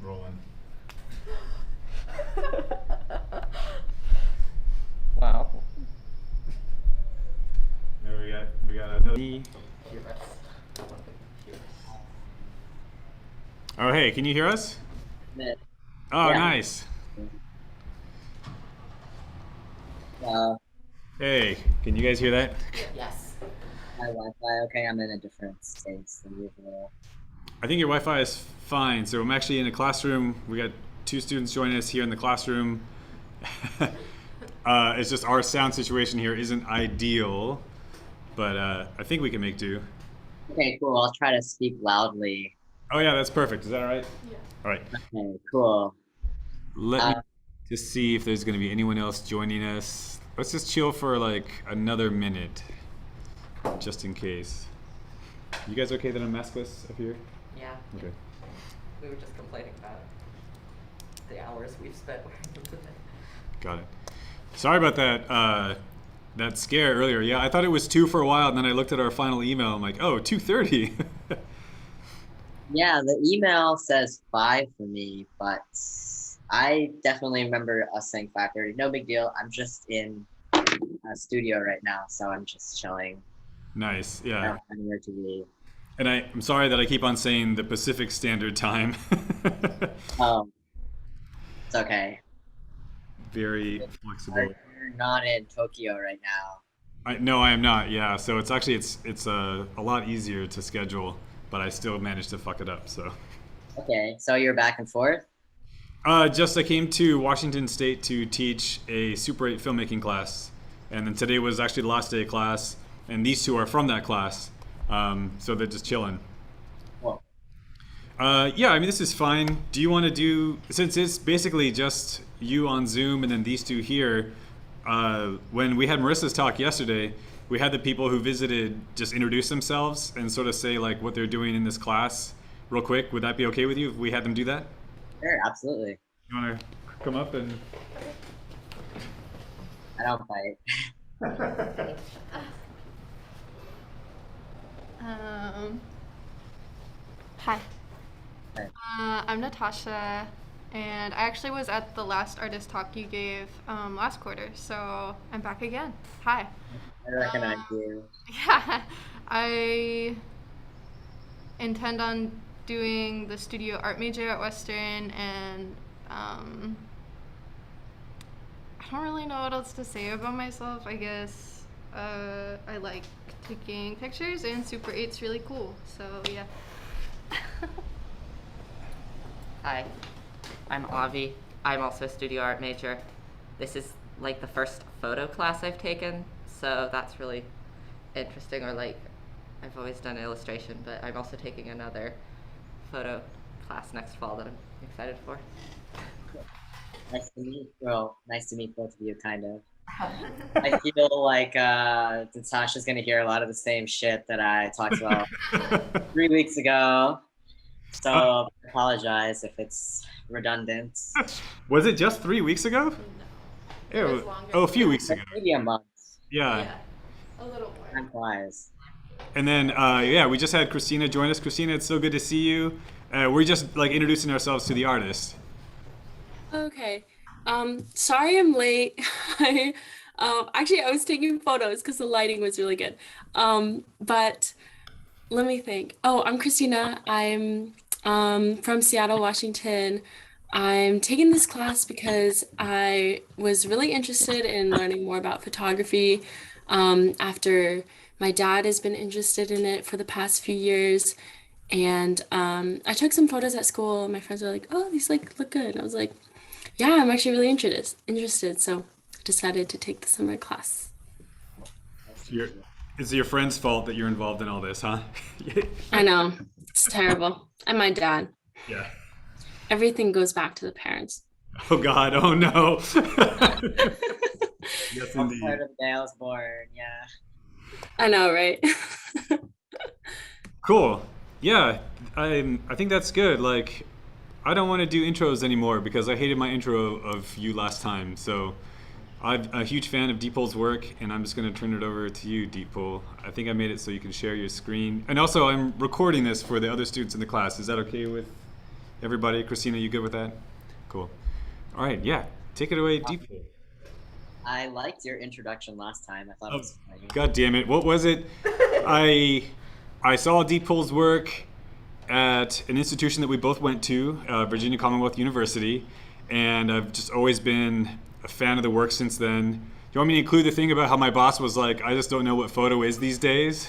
rolling. Wow. There we got another. Oh hey, can you hear us? Mid. Oh Yeah. nice. Hey, can you guys hear that? Yes. My Wi-Fi. Okay, I'm in a different space than usual. I think your Wi-Fi is fine. So I'm actually in a classroom. We got two students joining us here in the classroom. It's just our sound situation here isn't ideal, but I think we can make do. Okay, cool. I'll try to speak loudly. Oh yeah, that's perfect. Is that all right? Yeah. All right. Okay, cool. Let me just see if there's going to be anyone else joining us. Let's just chill for like another minute, just in case. You guys okay that I'm maskless up here? Yeah. Okay. We were just complaining about the hours we've spent wearing them today. Got it. Sorry about that. That scare earlier. Yeah, I thought it was 2 for a while, and then I looked at our final email. I'm like, oh, 2:30. Yeah, the email says 5 for me, but I definitely remember us saying 5:30. No big deal. I'm just in a studio right now, so I'm just chilling. Nice. I Yeah. don't have anywhere to be. And I'm sorry that I keep on saying the Pacific Standard Time. Um, it's okay. Very flexible. You're not in Tokyo right now. No, I am not. Yeah, so it's actually it's a lot easier to schedule, but I still managed to fuck it up. So, Okay, so you're back and forth? just I came to Washington State to teach a Super 8 filmmaking class, and then today was actually the last day of class, and these two are from that class, so they're just chilling. Well, Yeah, I mean this is fine. Do you want to do, since it's basically just you on Zoom and then these two here? When we had Marissa's talk yesterday, we had the people who visited just introduce themselves and sort of say like what they're doing in this class real quick. Would that be okay with you if we had them do that? sure, absolutely. You want to come up and... I don't fight. Hi. Hi. I'm Natasha, and I actually was at the last artist talk you gave last quarter, so I'm back again. Hi. I recognize you. Yeah, I intend on doing the studio art major at Western, and I don't really know what else to say about myself. I guess I like taking pictures, and Super 8's really cool, so yeah. Hi, I'm Avi. I'm also a studio art major. This is like the first photo class I've taken, so that's really interesting. Or like, I've always done illustration, but I'm also taking another photo class next fall that I'm excited for. Nice to meet. Well, nice to meet both of you, kind of. I feel like Natasha's gonna hear a lot of the same shit that I talked about 3 weeks ago. So I apologize if it's redundant. Was it just 3 weeks ago? It was Ew. longer. Oh, a few weeks ago. Maybe a month. Yeah. Yeah, a little more. Time flies. And then, yeah, we just had Christina join us. Christina, it's so good to see you. We're just like introducing ourselves to the artist. Okay. Sorry I'm late. Actually, I was taking photos because the lighting was really good. But let me think. Oh, I'm Christina. I'm from Seattle, Washington. I'm taking this class because I was really interested in learning more about photography, after my dad has been interested in it for the past few years. And I took some photos at school, and my friends were like, "Oh, these like look good." And I was like, "Yeah, I'm actually really interested." So I decided to take the summer class. It's your friend's fault that you're involved in all this, huh? I know, it's terrible. And my dad. Yeah. Everything goes back to the parents. Oh God. Oh no. Yes, What indeed. part of the day I was born? Yeah. I know, right? Cool. Yeah. I think that's good. Like, I don't want to do intros anymore because I hated my intro of you last time. So I'm a huge fan of Deepol's work, and I'm just going to turn it over to you, Deepol. I think I made it so you can share your screen. And also, I'm recording this for the other students in the class. Is that okay with Everybody, Christina, you good with that? Cool. All right, yeah. Take it away, Deep. I liked your introduction last time. I thought it Oh, was funny. God damn it! What was it? I I saw Deep Pool's work at an institution that we both went to, Virginia Commonwealth University, and I've just always been a fan of the work since then. Do you want me to include the thing about how my boss was like, "I just don't know what photo is these days"?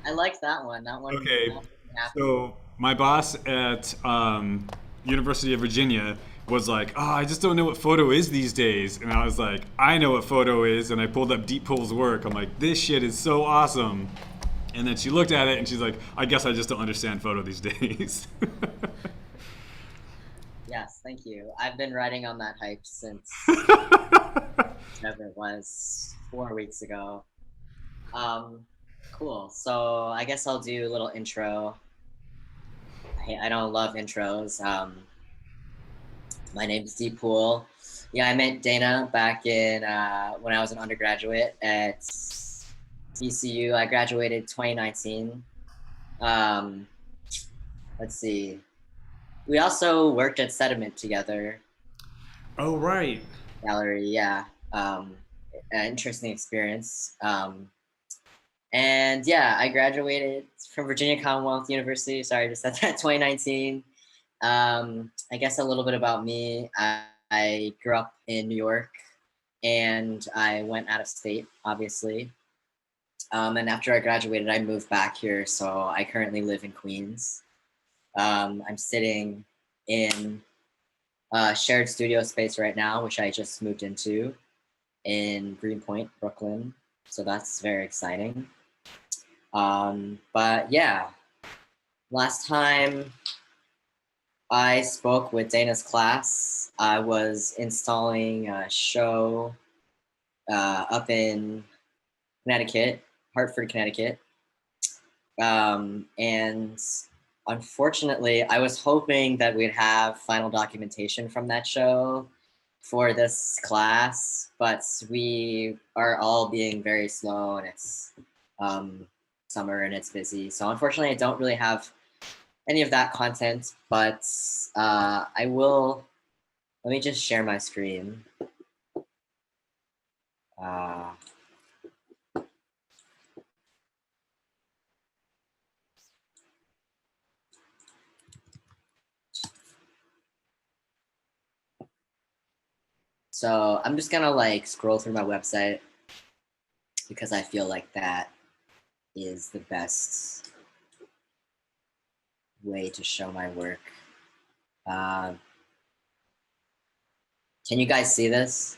I liked that one. That one. Okay, That made me happy. so my boss at University of Virginia was like, "Oh, I just don't know what photo is these days," and I was like, "I know what photo is," and I pulled up Deep Pool's work. I'm like, "This shit is so awesome." And then she looked at it and she's like, "I guess I just don't understand photo these days." Yes, thank you. I've been riding on that hype since whatever it was, 4 weeks ago. Um, cool. So I guess I'll do a little intro. I don't love intros. My name's Deepool. Yeah, I met Dana back in when I was an undergraduate at ECU. I graduated 2019. Um, let's see. We also worked at Sediment together. Oh, right. Gallery, yeah. An interesting experience. And yeah, I graduated from Virginia Commonwealth University. Sorry, I just said that 2019. I guess a little bit about me. I grew up in New York and I went out of state, obviously. And after I graduated, I moved back here. So I currently live in Queens. I'm sitting in shared studio space right now, which I just moved into in Greenpoint, Brooklyn. So that's very exciting. But yeah, last time I spoke with Dana's class, I was installing a show up in Connecticut, Hartford, Connecticut. And unfortunately, I was hoping that we'd have final documentation from that show for this class, but we are all being very slow and it's summer and it's busy. So unfortunately, I don't really have any of that content, but I will, let me just share my screen. Uh, so I'm just gonna like scroll through my website because I feel like that is the best way to show my work. Uh, can you guys see this?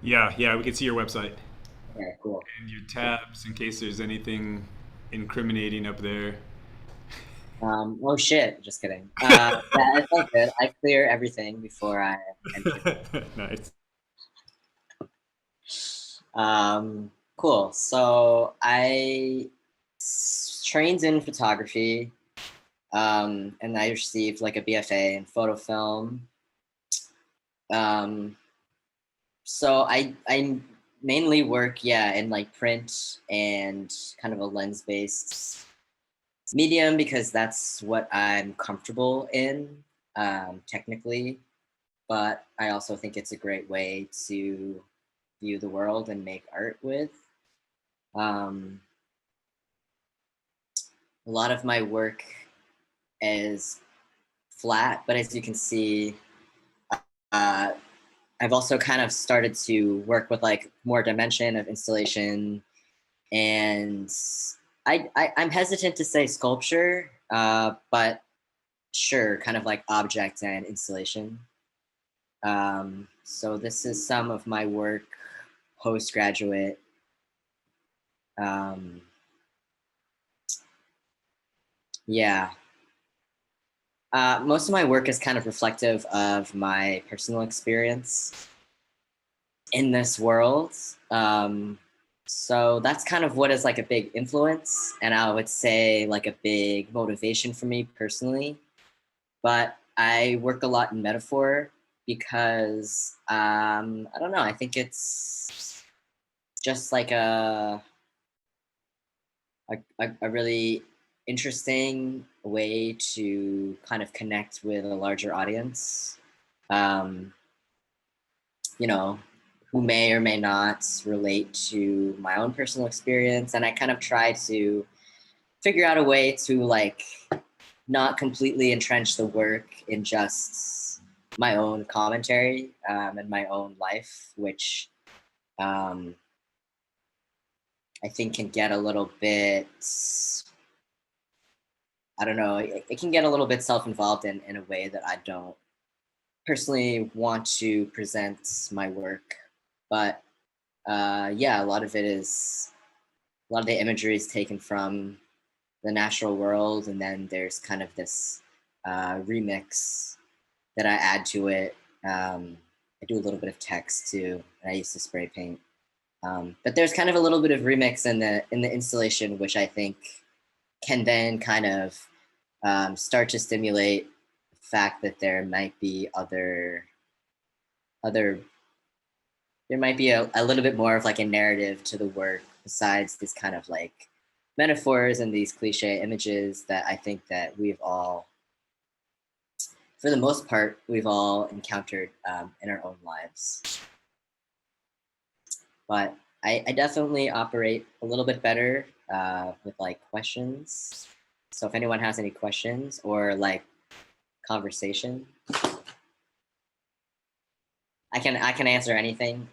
Yeah, yeah, we can see your website Okay, cool. and your tabs in case there's anything incriminating up there. Oh shit, just kidding. Yeah, it's all good. I clear everything before I enter. Nice. Cool. So trained in photography, and I received like a BFA in photo film. Um, so I mainly work, yeah, in like print and kind of a lens-based medium because that's what I'm comfortable in, technically. But I also think it's a great way to view the world and make art with. Um, a lot of my work is flat, but as you can see, uh, I've also kind of started to work with like more dimension of installation, and I'm hesitant to say sculpture, but sure, kind of like object and installation. So this is some of my work postgraduate. Um, yeah, most of my work is kind of reflective of my personal experience in this world. So that's kind of what is like a big influence, and I would say like a big motivation for me personally. But I work a lot in metaphor because I don't know. I think it's just like a really interesting a way to kind of connect with a larger audience, um, you know, who may or may not relate to my own personal experience. And I kind of try to figure out a way to like not completely entrench the work in just my own commentary and my own life, which um, I think can get a little bit, I don't know, it can get a little bit self-involved in a way that I don't personally want to present my work. But yeah, a lot of it is, a lot of the imagery is taken from the natural world, and then there's kind of this remix that I add to it. I do a little bit of text too, and I used to spray paint. But there's kind of a little bit of remix in the installation, which I think can then kind of start to stimulate the fact that there might be other there might be a little bit more of like a narrative to the work besides this kind of like metaphors and these cliche images that I think that we've all, for the most part, we've all encountered in our own lives. But I definitely operate a little bit better with like questions. So if anyone has any questions or like conversation, I can answer anything.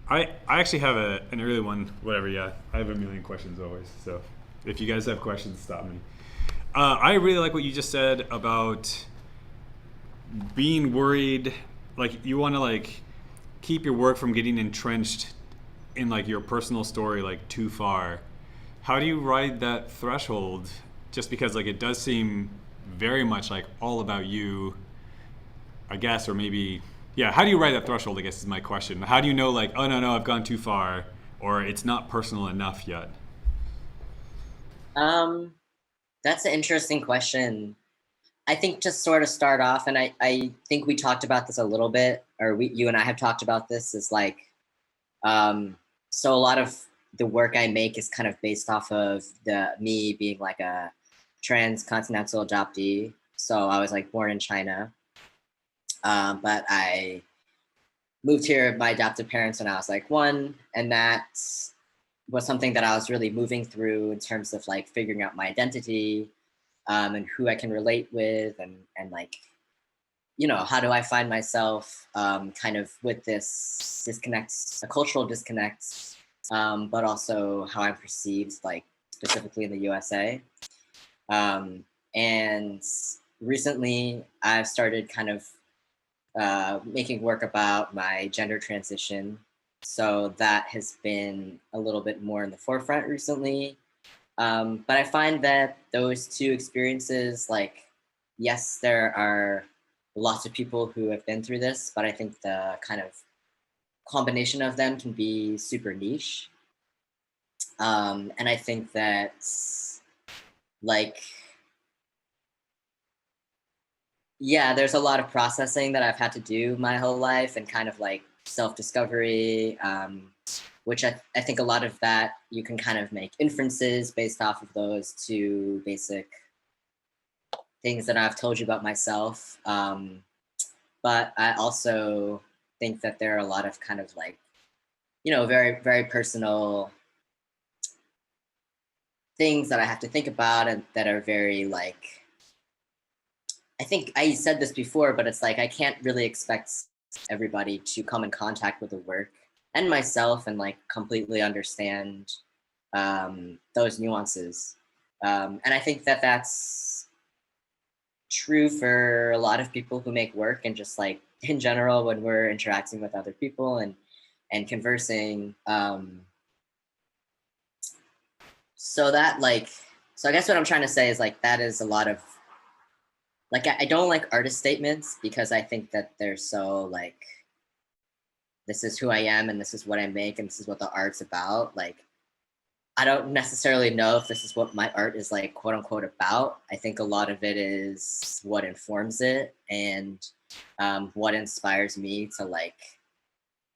I actually have an early one. Whatever. Yeah, I have a million questions always. So if you guys have questions, stop me. I really like what you just said about being worried. Like you want to like keep your work from getting entrenched in like your personal story like too far. How do you ride that threshold? Just because like it does seem very much like all about you, I guess, or maybe, yeah. How do you ride that threshold? I guess is my question. How do you know like, oh no, I've gone too far, or it's not personal enough yet? That's an interesting question. I think to sort of start off, and I think we talked about this a little bit, or you and I have talked about this, is like, um, so a lot of the work I make is kind of based off of me being like a transcontinental adoptee. So I was like born in China, but I moved here with my adoptive parents when I was like one, and that was something that I was really moving through in terms of like figuring out my identity and who I can relate with, and like, you know, how do I find myself kind of with this disconnect, a cultural disconnect, but also how I'm perceived, like specifically in the USA. And recently, I've started kind of making work about my gender transition. So that has been a little bit more in the forefront recently. But I find that those two experiences, like, yes, there are lots of people who have been through this, but I think the kind of combination of them can be super niche. And I think that, like, yeah, there's a lot of processing that I've had to do my whole life and kind of like self discovery, which I think a lot of that you can kind of make inferences based off of those two basic things that I've told you about myself. But I also think that there are a lot of kind of like, you know, very, very personal things that I have to think about and that are very like, I think I said this before, but it's like I can't really expect everybody to come in contact with the work and myself and like completely understand those nuances. And I think that that's true for a lot of people who make work and just like in general when we're interacting with other people and conversing. So that like, so I guess what I'm trying to say is like that is a lot of like I don't like artist statements because I think that they're so like this is who I am and this is what I make and this is what the art's about. Like I don't necessarily know if this is what my art is like quote unquote about. I think a lot of it is what informs it and what inspires me to like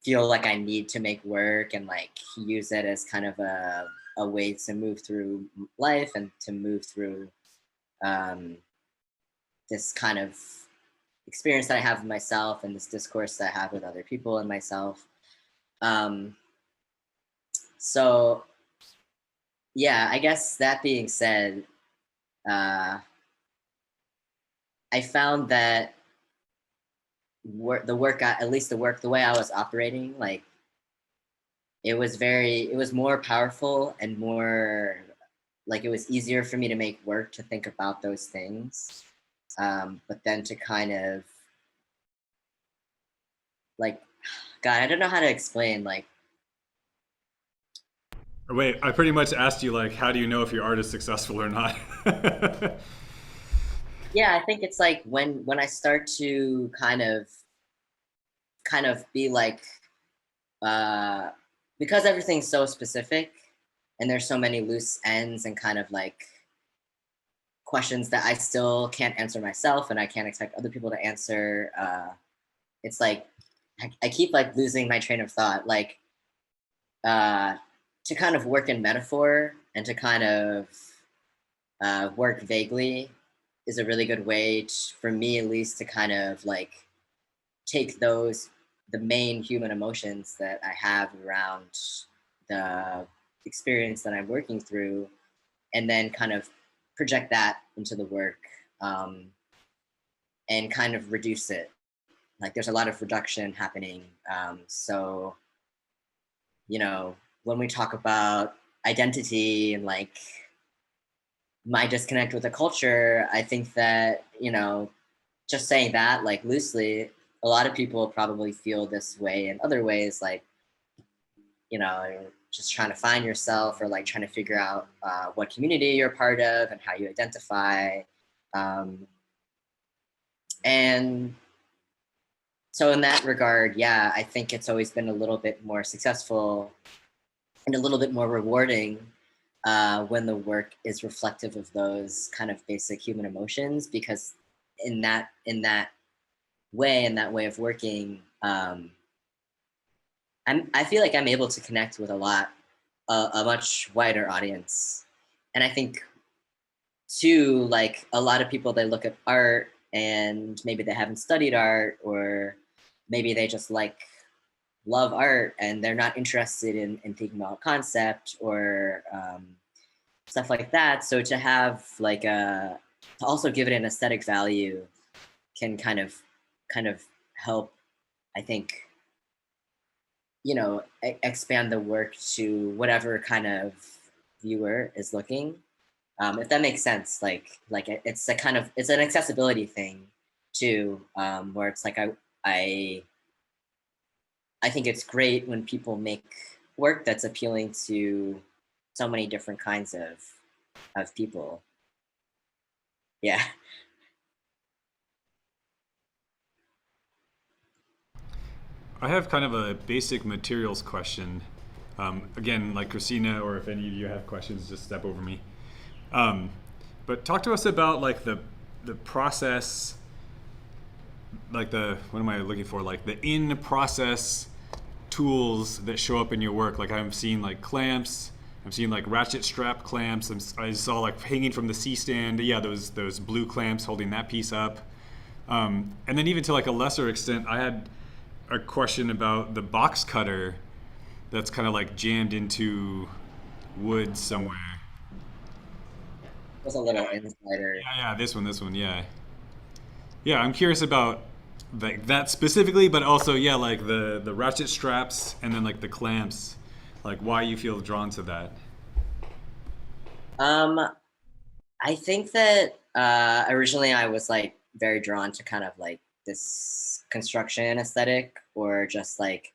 feel like I need to make work and like use it as kind of a way to move through life and to move through this kind of experience that I have with myself and this discourse that I have with other people and myself. So yeah, I guess that being said, I found that the work, at least the way I was operating, like it was more powerful and more like it was easier for me to make work to think about those things. But then to kind of like, God, I don't know how to explain. Like, Wait, I pretty much asked you like, how do you know if your art is successful or not? yeah, I think it's like when I start to kind of be like, uh, because everything's so specific and there's so many loose ends and kind of like questions that I still can't answer myself and I can't expect other people to answer. It's like I keep like losing my train of thought. Like to kind of work in metaphor and to kind of work vaguely is a really good way for me at least to kind of like take the main human emotions that I have around the experience that I'm working through and then kind of project that into the work, and kind of reduce it. Like there's a lot of reduction happening. So, you know, when we talk about identity and like my disconnect with the culture, I think that, you know, just saying that like loosely, a lot of people probably feel this way in other ways, like, you know, just trying to find yourself or like trying to figure out what community you're part of and how you identify. Um, and so in that regard, yeah, I think it's always been a little bit more successful and a little bit more rewarding when the work is reflective of those kind of basic human emotions, because in that way, in that way of working, I feel like I'm able to connect with a much wider audience, and I think too, like a lot of people, they look at art and maybe they haven't studied art, or maybe they just like love art and they're not interested in thinking about concept or stuff like that. So to have like to also give it an aesthetic value can kind of help, I think, you know, expand the work to whatever kind of viewer is looking. If that makes sense, like it's a kind of it's an accessibility thing too, where it's like I I think it's great when people make work that's appealing to so many different kinds of people. Yeah. I have kind of a basic materials question. Again, like Christina, or if any of you have questions, just step over me. Um, but talk to us about like the process, like the what am I looking for? Like the in process tools that show up in your work. Like I've seen like clamps. I've seen like ratchet strap clamps. I saw like hanging from the C stand. Yeah, those blue clamps holding that piece up. And then even to like a lesser extent, I had a question about the box cutter that's kind of like jammed into wood somewhere. Just a little insider. Yeah, this one, yeah. Yeah, I'm curious about like that specifically, but also yeah, like the ratchet straps and then like the clamps, like why you feel drawn to that. Um, I think that originally I was like very drawn to kind of like this construction aesthetic, or just like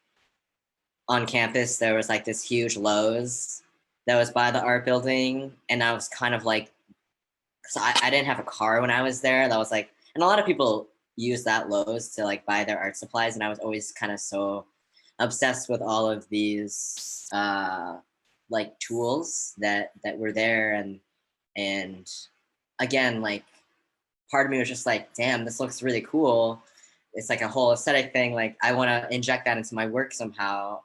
on campus there was like this huge Lowe's that was by the art building, and I was kind of like, so I didn't have a car when I was there. That was like, and a lot of people use that Lowe's to like buy their art supplies, and I was always kind of so obsessed with all of these like tools that were there, and again, like part of me was just like, damn, this looks really cool. It's like a whole aesthetic thing. Like I want to inject that into my work somehow.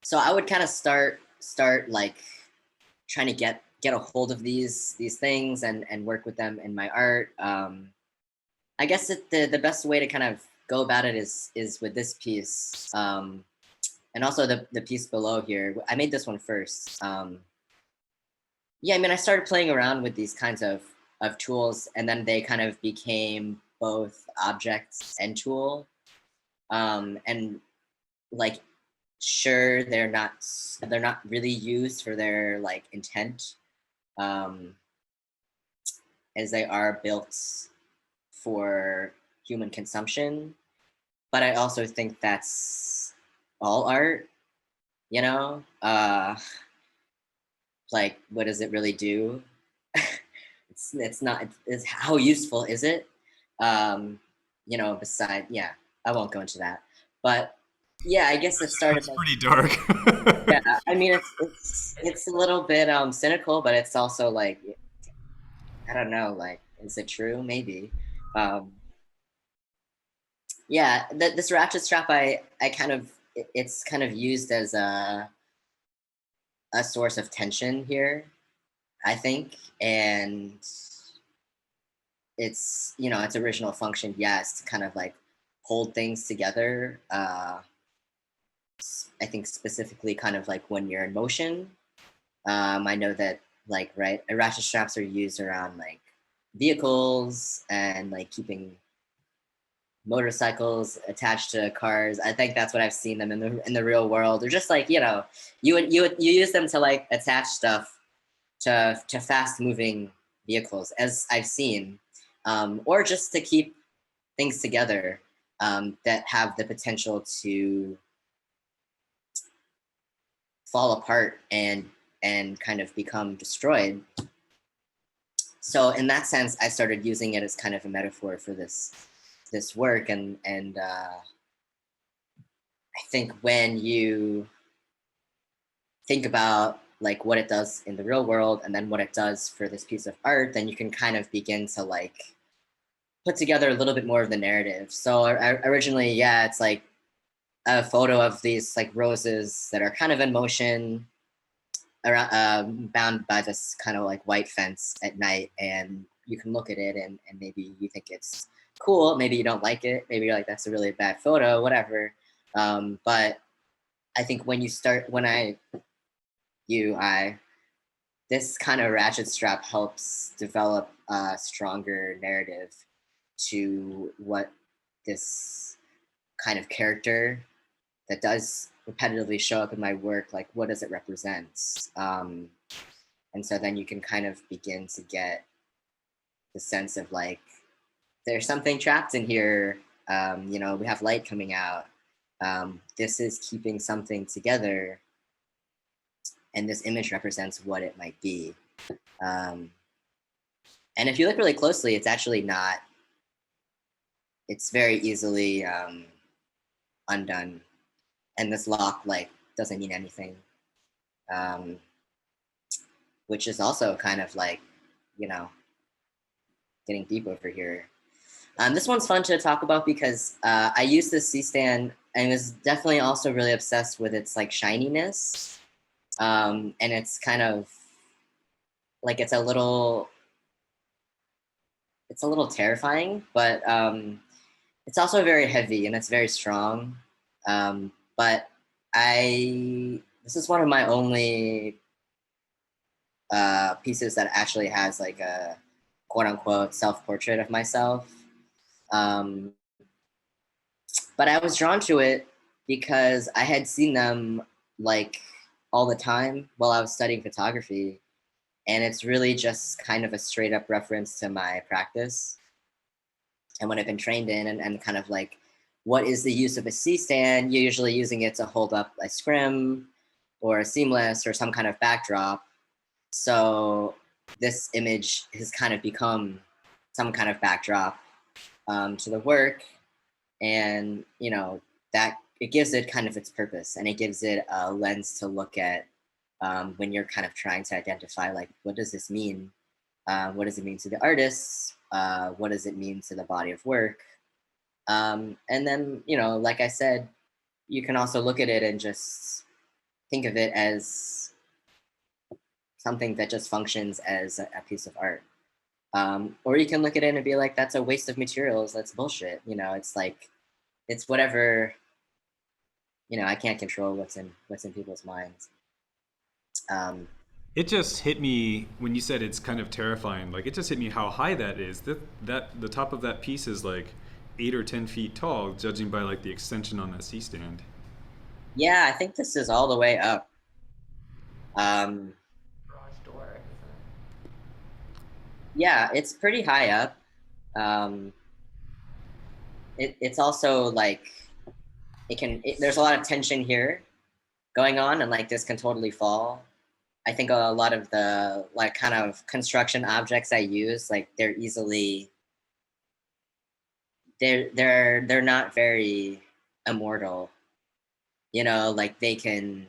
So I would kind of start like trying to get get a hold of these things and work with them in my art. I guess the best way to kind of go about it is with this piece, and also the piece below here. I made this one first. Yeah, I mean, I started playing around with these kinds of tools, and then they kind of became both objects and tool. And like, sure, they're not really used for their like intent, um, as they are built for human consumption. But I also think that's all art, you know? Like, what does it really do? It's not, it's how useful is it? Um, you know, beside, yeah, I won't go into that. But yeah, I guess it started That's like, pretty dark. yeah, I mean, it's a little bit cynical, but it's also like, I don't know, like, is it true? Maybe. Um, yeah, this ratchet strap, I kind of, it's kind of used as a source of tension here, I think, and its, you know, its original function, yes, to kind of like hold things together. I think specifically kind of like when you're in motion. I know that like, right, ratchet straps are used around like vehicles and like keeping motorcycles attached to cars. I think that's what I've seen them in the real world. Or just like, you know, you use them to like attach stuff to fast moving vehicles, as I've seen, or just to keep things together, that have the potential to fall apart and kind of become destroyed. So in that sense, I started using it as kind of a metaphor for this work, and I think when you think about like what it does in the real world and then what it does for this piece of art, then you can kind of begin to like put together a little bit more of the narrative. So originally, yeah, it's like a photo of these like roses that are kind of in motion around, bound by this kind of like white fence at night, and you can look at it and maybe you think it's cool, maybe you don't like it, maybe you're like, that's a really bad photo, whatever. But I think when you start, when I this kind of ratchet strap helps develop a stronger narrative to what this kind of character that does repetitively show up in my work, like what does it represent? And so then you can kind of begin to get the sense of like, there's something trapped in here. You know, we have light coming out. This is keeping something together, and this image represents what it might be. Um, and if you look really closely, it's actually not, it's very easily undone. And this lock like doesn't mean anything, um, which is also kind of like, you know, getting deep over here. This one's fun to talk about because I used this C-stand and was definitely also really obsessed with its like shininess. And it's kind of like, it's a little terrifying, but it's also very heavy and it's very strong. But this is one of my only pieces that actually has like a quote unquote self-portrait of myself. Um, but I was drawn to it because I had seen them like all the time while I was studying photography. And it's really just kind of a straight up reference to my practice and what I've been trained in, and kind of like, what is the use of a C-stand? You're usually using it to hold up a scrim or a seamless or some kind of backdrop. So this image has kind of become some kind of backdrop to the work, and you know that it gives it kind of its purpose, and it gives it a lens to look at when you're kind of trying to identify like, what does this mean? What does it mean to the artists? What does it mean to the body of work? And then, you know, like I said, you can also look at it and just think of it as something that just functions as a piece of art. Or you can look at it and be like, that's a waste of materials. That's bullshit. You know, it's like, it's whatever, you know, I can't control what's in people's minds. Um, It just hit me when you said it's kind of terrifying. Like it just hit me how high that is. That the top of that piece is like 8 or 10 feet tall, judging by like the extension on that C stand. yeah, I think this is all the way up. Um, Garage door. yeah, it's pretty high up. Um, it's also like there's a lot of tension here going on, and like this can totally fall. I think a lot of the like kind of construction objects I use, like they're not very immortal. You know, like they can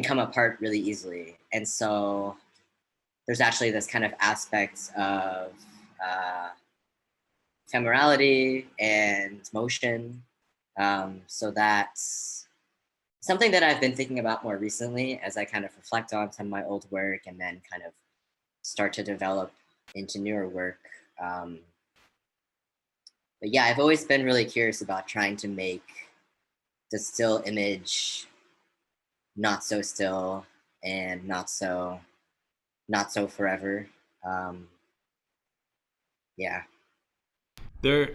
come apart really easily, and so there's actually this kind of aspect of uh, ephemerality and motion. So that's something that I've been thinking about more recently as I kind of reflect on some of my old work and then kind of start to develop into newer work. Um, but yeah, I've always been really curious about trying to make the still image not so still and not so forever. Um, yeah. They're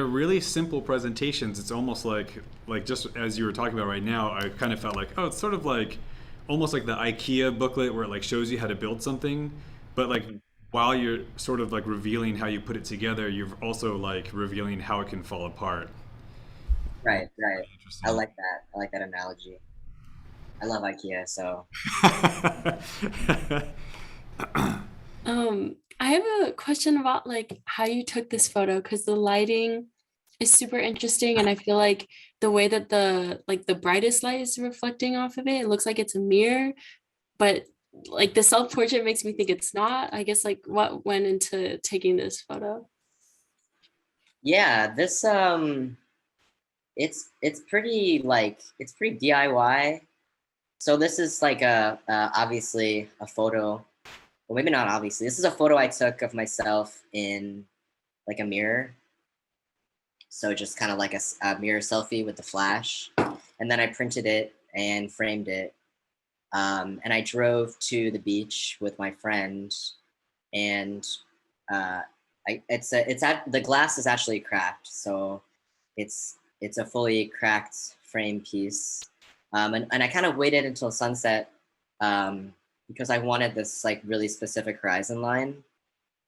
really simple presentations. It's almost like just as you were talking about right now, I kind of felt like, oh, it's sort of like almost like the IKEA booklet where it like shows you how to build something, but like while you're sort of like revealing how you put it together, you're also like revealing how it can fall apart. Right, right. Pretty I interesting. like that. I like that analogy. I love IKEA, so I have a question about like how you took this photo because the lighting is super interesting and I feel like the way that the brightest light is reflecting off of it, it looks like it's a mirror, but like the self-portrait makes me think it's not. I guess like what went into taking this photo? yeah, this it's pretty like it's pretty DIY. So this is like a obviously a photo. Well, maybe not obviously. This is a photo I took of myself in like a mirror. So just kind of like a mirror selfie with the flash, and then I printed it and framed it. And I drove to the beach with my friend, and uh, it's at the glass is actually cracked, so it's a fully cracked frame piece. And I kind of waited until sunset because I wanted this like really specific horizon line.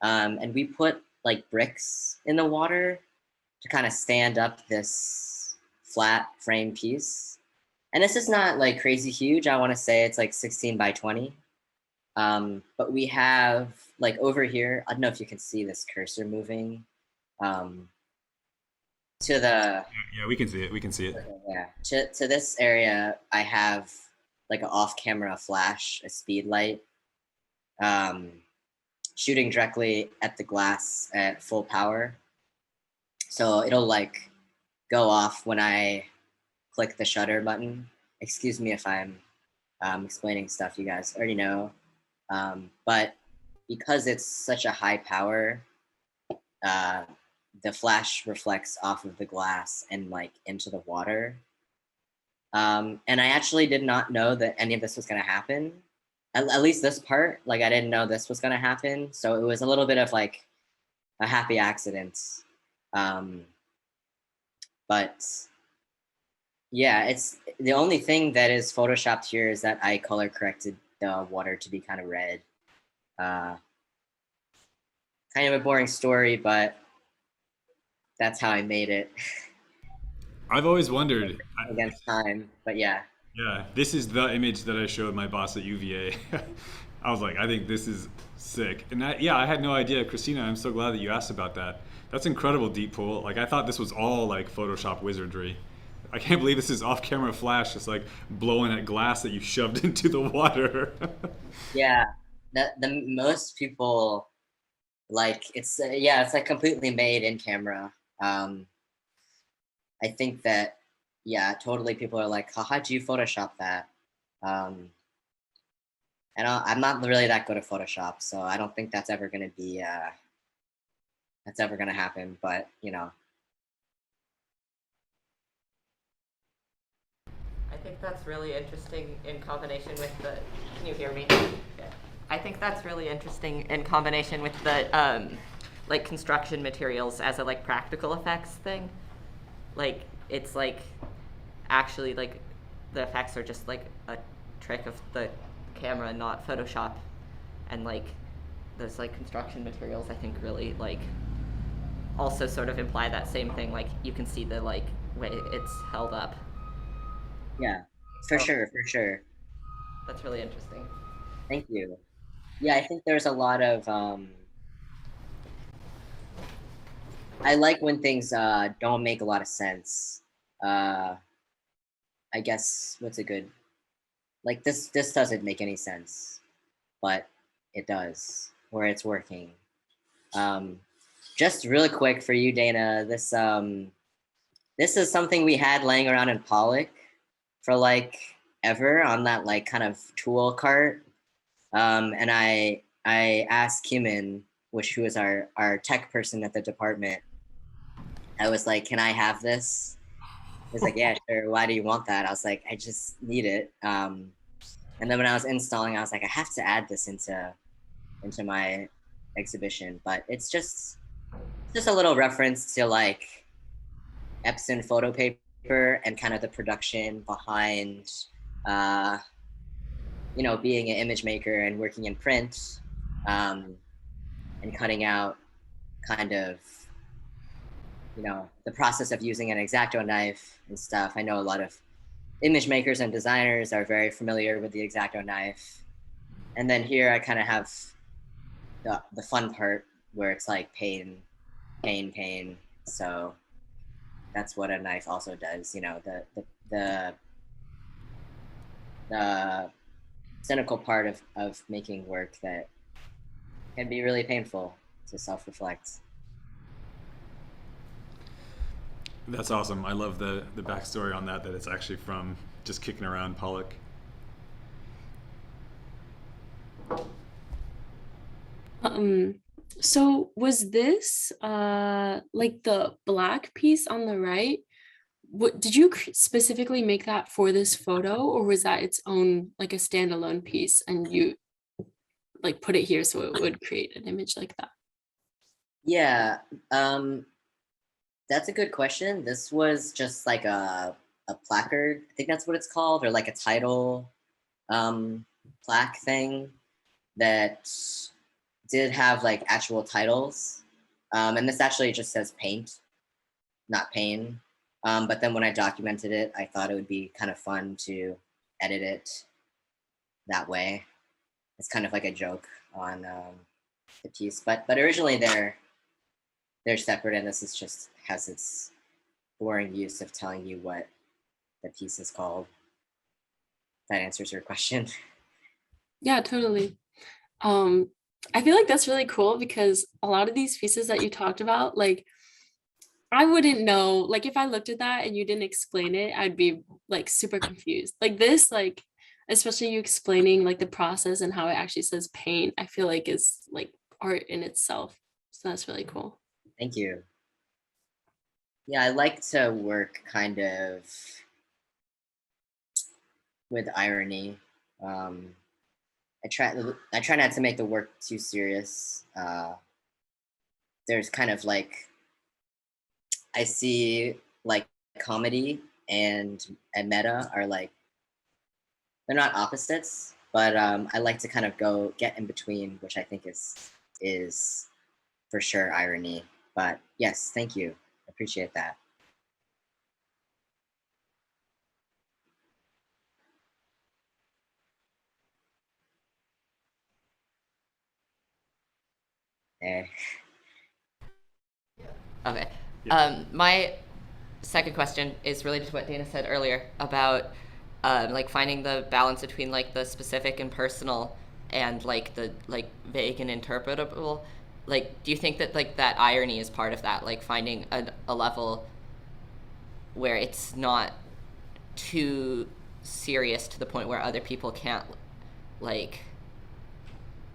And we put like bricks in the water to kind of stand up this flat frame piece. And this is not like crazy huge. I want to say it's like 16 by 20. But we have like over here, I don't know if you can see this cursor moving. Um, to the Yeah, we can see it. We can see it. yeah, to this area, I have like an off-camera flash, a speed light, um, shooting directly at the glass at full power. So it'll like go off when I click the shutter button. Excuse me if I'm explaining stuff you guys already know. But because it's such a high power, uh, the flash reflects off of the glass and like into the water. And I actually did not know that any of this was going to happen. At least this part, like I didn't know this was going to happen. So it was a little bit of like a happy accident. Um, but yeah, it's the only thing that is photoshopped here is that I color corrected the water to be kind of red. Uh, Kind of a boring story, but that's how I made it I've always wondered. against time. But yeah, Yeah, this is the image that I showed my boss at UVA. I was like, I think this is sick. And yeah, I had no idea. Christina, I'm so glad that you asked about that. That's incredible, Deep Pool. Like, I thought this was all like Photoshop wizardry. I can't believe this is off camera flash, just like blowing at glass that you shoved into the water. yeah. The most people like it's yeah, it's like completely made in camera. Um, I think that yeah, totally. People are like, how do you Photoshop that? Um, And I'm not really that good at Photoshop, so I don't think that's ever gonna be that's ever gonna happen. But you know, I think that's really interesting in combination with the. Can you hear me? Yeah. I think that's really interesting in combination with the like construction materials as a like practical effects thing. Like it's like actually like the effects are just like a trick of the camera, not Photoshop, and like those like construction materials I think really like also sort of imply that same thing. Like you can see the like way it's held up. yeah, for So sure, for sure. that's really interesting. Thank you. Yeah, I think there's a lot of I like when things don't make a lot of sense. Uh, I guess what's a good like this doesn't make any sense, but it does, or it's working. Um, just really quick for you, Dana. This is something we had laying around in Pollock for like ever on that like kind of tool cart. And I asked Kimin, which who is our tech person at the department. I was like, "Can I have this?" He's like, "Yeah, sure. Why do you want that?" I was like, "I just need it." And then when I was installing, I was like, "I have to add this into my exhibition." But it's just a little reference to like Epson photo paper and kind of the production behind, uh, being an image maker and working in print, um, and cutting out kind of, the process of using an X-Acto knife and stuff. I know a lot of image makers and designers are very familiar with the X-Acto knife. And then here I kind of have the fun part where it's like pain, pain, pain. So that's what a knife also does. The the cynical part of making work that can be really painful to self-reflect. That's awesome. I love the backstory on that. That it's actually from just kicking around Pollock. Um, so was this like the black piece on the right? What did you specifically make that for this photo, or was that its own like a standalone piece and you like put it here so it would create an image like that? Yeah, that's a good question. This was just like a placard. I think that's what it's called, or like a title plaque thing that did have like actual titles. And this actually just says paint, not pain. But then when I documented it, I thought it would be kind of fun to edit it that way. It's kind of like a joke on the piece, but originally they're separate, and this is just has its boring use of telling you what the piece is called. That answers your question. Yeah, totally. Um, I feel like that's really cool because a lot of these pieces that you talked about, like I wouldn't know, like if I looked at that and you didn't explain it, I'd be like super confused. Like this, like especially you explaining like the process and how it actually says paint, I feel like is like art in itself. So that's really cool. Thank you. Yeah, I like to work kind of with irony. Um, I try not to make the work too serious. There's kind of like I see like comedy and meta are like they're not opposites, but I like to kind of go get in between, which I think is for sure irony. But yes, thank you. Appreciate that. Eh. Okay. Yeah. My second question is related to what Dana said earlier about like finding the balance between like the specific and personal and like the like vague and interpretable. Like, do you think that like that irony is part of that? Like finding a level where it's not too serious to the point where other people can't like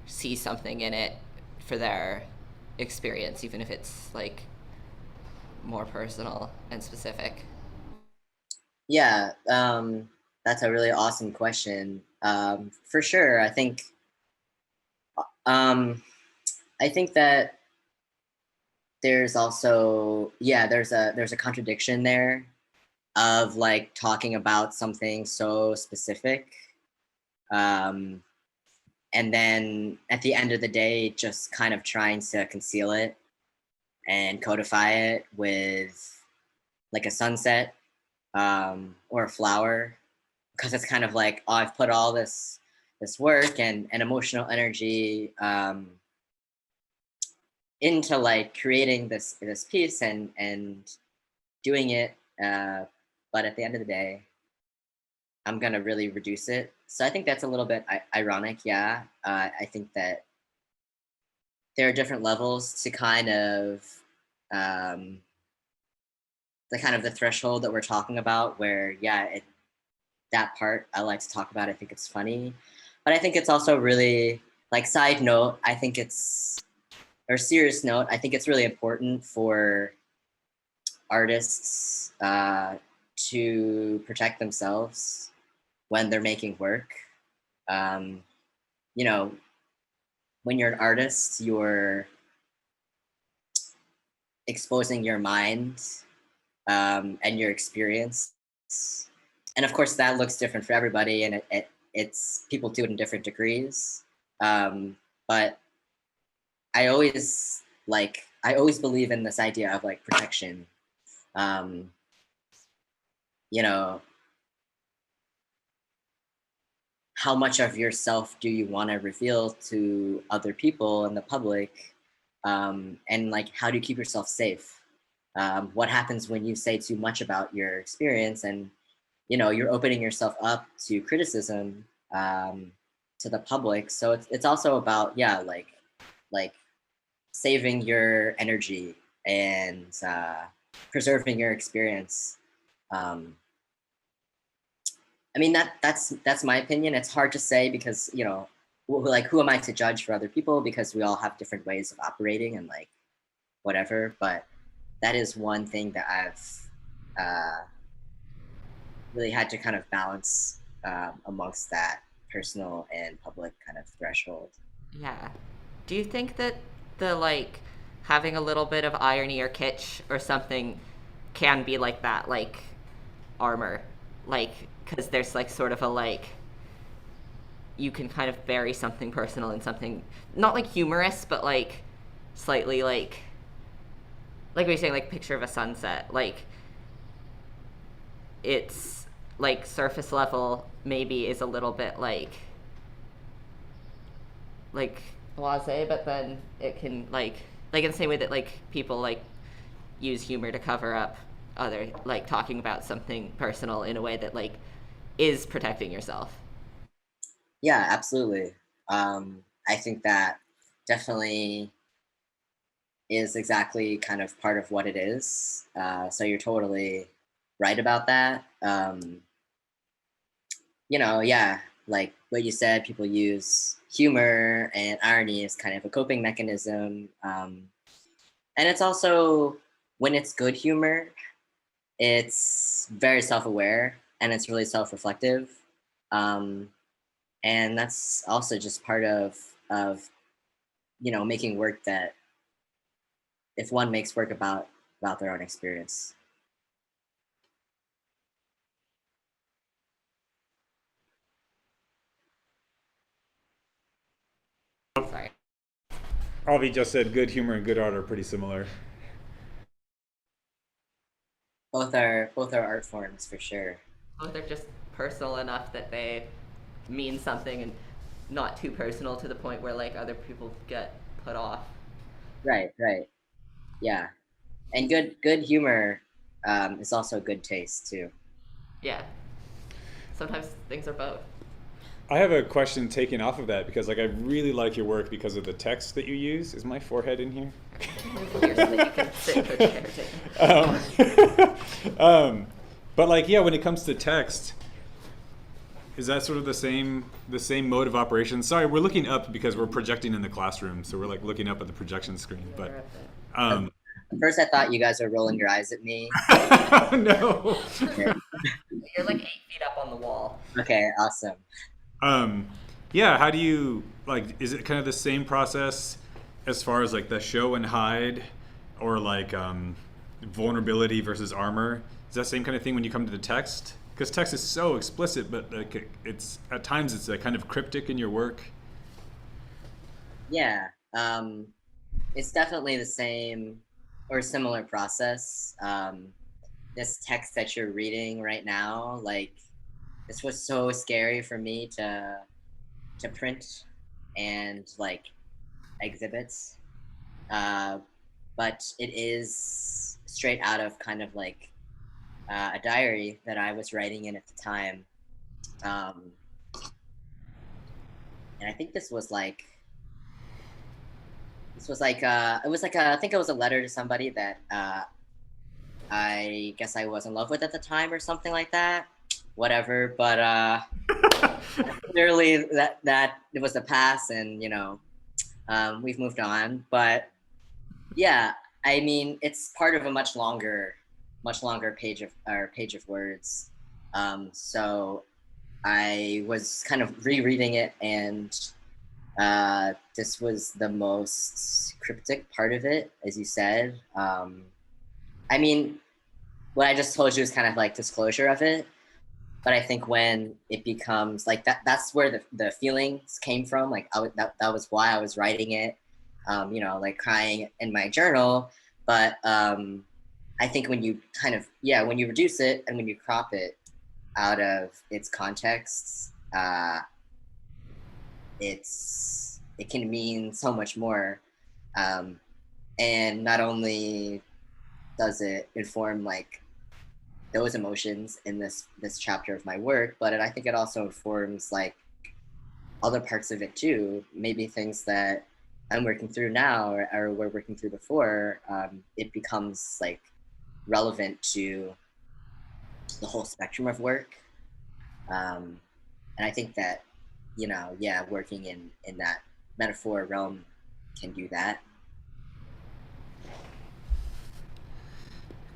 see something in it for their experience, even if it's like more personal and specific? Yeah, that's a really awesome question. For sure, um, I think that there's also, yeah, there's a contradiction there of like talking about something so specific, um, and then at the end of the day, just kind of trying to conceal it and codify it with like a sunset, or a flower, because it's kind of like, oh, I've put all this work and emotional energy, into like creating this piece and doing it, but at the end of the day, I'm gonna really reduce it. So I think that's a little bit ironic. Yeah, I think that there are different levels to kind of, um, the threshold that we're talking about, where yeah, that part I like to talk about. I think it's funny, but I think it's also really, like, side note. I think it's or serious note. I think it's really important for artists, to protect themselves when they're making work. Um, you know, when you're an artist, you're exposing your mind, and your experience. And of course, that looks different for everybody, and it's people do it in different degrees. But I always believe in this idea of like protection. Um, you know, how much of yourself do you want to reveal to other people in the public, and like how do you keep yourself safe? What happens when you say too much about your experience, and you're opening yourself up to criticism, to the public. So it's also about, yeah, like saving your energy and, preserving your experience. um, I mean, that's my opinion. It's hard to say because, like, who am I to judge for other people, because we all have different ways of operating and like whatever. But that is one thing that I've, really had to kind of balance, amongst that personal and public kind of threshold. Yeah. Do you think that the like having a little bit of irony or kitsch or something can be like that, like armor? Like, because there's like sort of a like, you can kind of bury something personal in something not like humorous, but like slightly like what you're saying, like picture of a sunset. Like, it's like surface level maybe is a little bit like blase, but then it can like in the same way that like people like use humor to cover up other like talking about something personal in a way that like is protecting yourself. Yeah, absolutely. I think that definitely is exactly kind of part of what it is. So you're totally right about that. Yeah, like what you said, people use humor and irony as kind of a coping mechanism. And it's also, when it's good humor, it's very self-aware and it's really self-reflective. Um, and that's also just part of making work, that if one makes work about their own experience. Sorry. Avi just said good humor and good art are pretty similar. Both are art forms for sure. Both are just personal enough that they mean something and not too personal to the point where like other people get put off. Right. Yeah, and good humor, is also good taste too. Yeah. Sometimes things are both. I have a question taken off of that because like I really like your work because of the text that you use. Is my forehead in here? Here so that you can sit in the chair too. But like, yeah, when it comes to text, Is that sort of the same mode of operation? Sorry, we're looking up because we're projecting in the classroom, so we're like looking up at the projection screen. But um, At first, I thought you guys were rolling your eyes at me. no. You're like 8 feet up on the wall. Okay, awesome. Um, yeah, how do you like? Is it kind of the same process as far as like the show and hide, or like vulnerability versus armor? Is that the same kind of thing when you come to the text? Because text is so explicit, but like it's at times it's kind of cryptic in your work. Yeah, it's definitely the same or similar process. This text that you're reading right now, like this was so scary for me to print and like exhibits, uh, but it is straight out of kind of like a diary that I was writing in at the time, um, and I think it was like I think it was a letter to somebody that I guess I was in love with at the time or something like that. Whatever, but clearly that it was the past, and we've moved on. But yeah, I mean, it's part of a much longer page of words. So I was kind of rereading it, and this was the most cryptic part of it, as you said. I mean, what I just told you is kind of like disclosure of it. But I think when it becomes like that's where the feelings came from. Like that was why I was writing it, like crying in my journal. But I think when you when you reduce it and when you crop it out of its context, it can mean so much more. And not only does it inform like those emotions in this chapter of my work, but I think it also informs like other parts of it too. Maybe things that I'm working through now or we're working through before. It becomes like relevant to the whole spectrum of work, and I think that working in that metaphor realm can do that.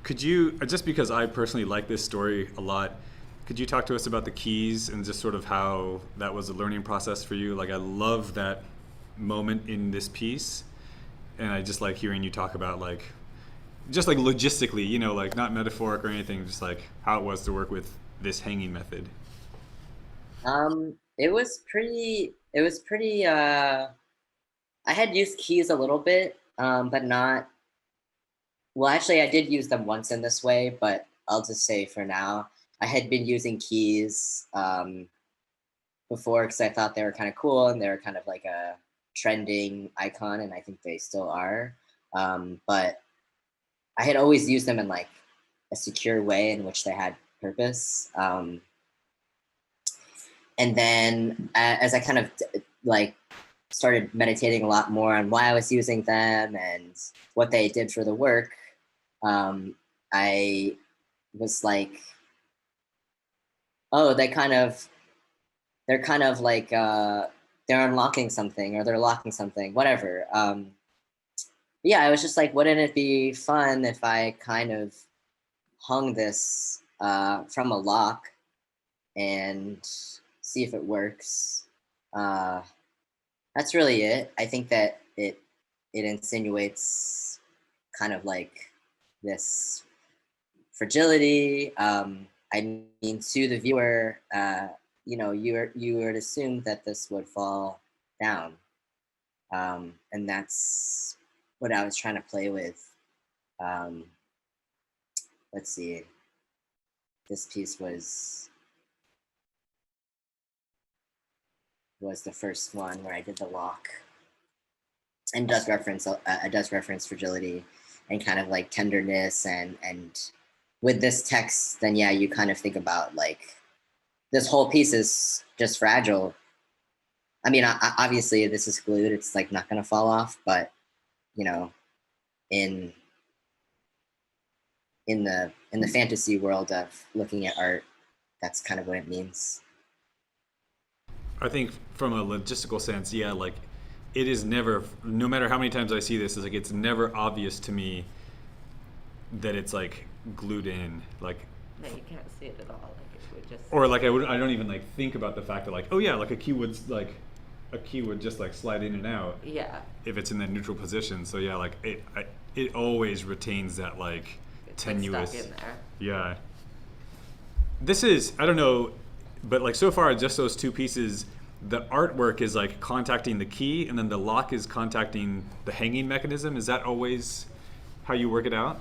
Could you, just because I personally like this story a lot, could you talk to us about the keys and just sort of how that was a learning process for you? Like, I love that moment in this piece, and I just like hearing you talk about like, just like logistically, like not metaphoric or anything, just like how it was to work with this hanging method. It was pretty. It was pretty. I had used keys a little bit, but not. Well, actually, I did use them once in this way, but I'll just say for now, I had been using keys before because I thought they were kind of cool and they were kind of like a trending icon, and I think they still are. But I had always used them in like a secure way in which they had purpose. And then as I kind of like started meditating a lot more on why I was using them and what they did for the work, I was like, oh, they're kind of like they're unlocking something or they're locking something, whatever. Yeah, I was just like, wouldn't it be fun if I kind of hung this from a lock and see if it works? Uh, that's really it. I think that it insinuates kind of like this fragility. I mean, to the viewer, you would assume that this would fall down, and that's what I was trying to play with. Um, let's see. This piece was the first one where I did the lock, and does reference fragility and kind of like tenderness and with this text, then yeah, you kind of think about like this whole piece is just fragile. I mean, obviously this is glued; it's like not gonna fall off, but you know, in in the fantasy world of looking at art, that's kind of what it means. I think from a logistical sense, yeah, like it is never, no matter how many times I see this, it's like it's never obvious to me that it's like glued in, like, No, you can't see it at all. Like it would just. or like I don't even like think about the fact that like, oh yeah, like a key would just like slide in and out Yeah. if it's in that neutral position. So yeah, like it always retains that like It's been tenuous. stuck in there. Yeah. This is, I don't know, but like so far, just those two pieces, the artwork is like contacting the key and then the lock is contacting the hanging mechanism. Is that always how you work it out?